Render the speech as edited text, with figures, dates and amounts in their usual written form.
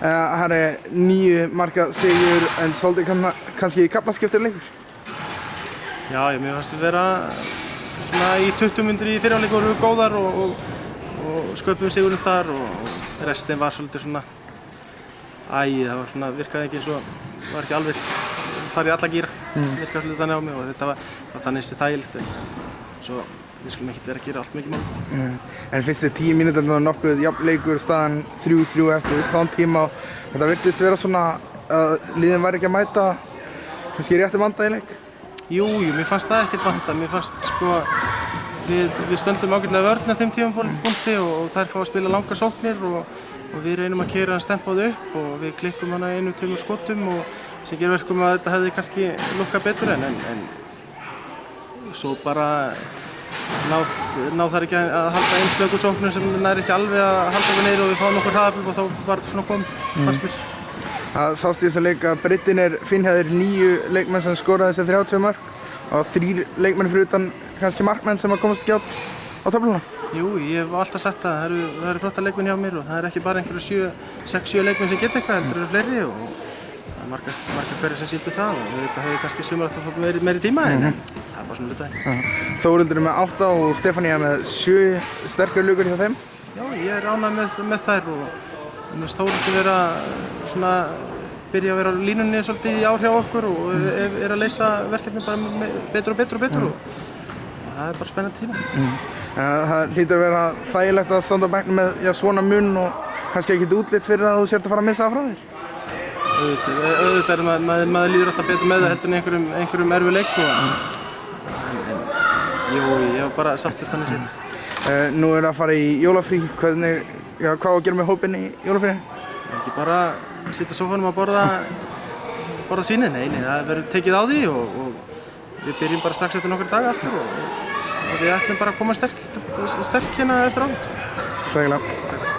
Här är 9 marka sigur en svolítið kannski kaflaskiptur leikur. Já, mér fannst við vera svona í 20 mínútur í fyrri hálfleik vorum við góðar og sköpuðum sigurinn þar og restin var svolítið svona það var svona virkaði ekki eins og var ekki alveg farið í alla gíra. Virkaði svolítið þannig á mig og þetta var þannig sé þægilegt en svo við skulum ekkert vera að gera allt mikið mál. En fyrstu 10 mínúturnar nokkuð jafn leikur, staðan 3-3 eftir þann tíma og þetta virtist vera svona að liðin væri ekki að mæta kannski rétti vanda í leik? Jú, mér fannst það ekkert vanda. Mér fannst sko við stöndum ágætlega vörn á þeim tímapunkti og þær fá að spila langar sóknir og við reynum að keyra stempað upp og við klikkum hana 1-2 skotum og sem gerir verkum að þetta hefði kannski lukkað betur en svo bara ná þær ekki að halda eins slöku sóknum sem nær ekki alveg að halda við niður og við fáum nokkur hraðafl og þá var þetta svona komið, fannst mér. Það sást í þessum leik að breiddin er fínhæðir 9 leikmenn sem skoraði þessi 30 mörk og 3 leikmenn fyrir utan kannski markmenn sem að komast ekki á töfluna. Jú, ég hef alltaf sagt það eru flotta leikmenn hjá mér og það er ekki bara einhverju 6-7 leikmenn sem geta eitthvað, heldur eru fleiri og það er margar hverjir sem sýndu það og þetta hefur kannski sumar átt að fá meiri tíma en það er bara svona hlutvæði. Þórhildur er með 8 og Stefanía með 7 sterkar lukur hjá þeim. Já, ég er ánægður með þær og mér finnst Þórhildur vera svona byrja að vera á línunni svolítið í ár hjá okkur og er að leysa verkefni bara betur og það er bara spennandi tíma. Það hlýtur að vera þægilegt að standa á bekknum með svona mun og kannski ekkert útlit fyrir að þú sért að fara að missa af frá þér? Auðvitað maður líður alltaf betur með það heldur en einhverjum erfiðleik ég var bara sáttur þannig séð. Nú er að fara í jólafrí, hvað á að gera með hópinn í jólafríinu? Ekki bara sitja á sófanum að borða svínin, nei, það verður tekið á því og við byrjum bara strax eftir nokkra daga aftur og við ætlum bara að koma sterk hérna eftir áramót. Takk.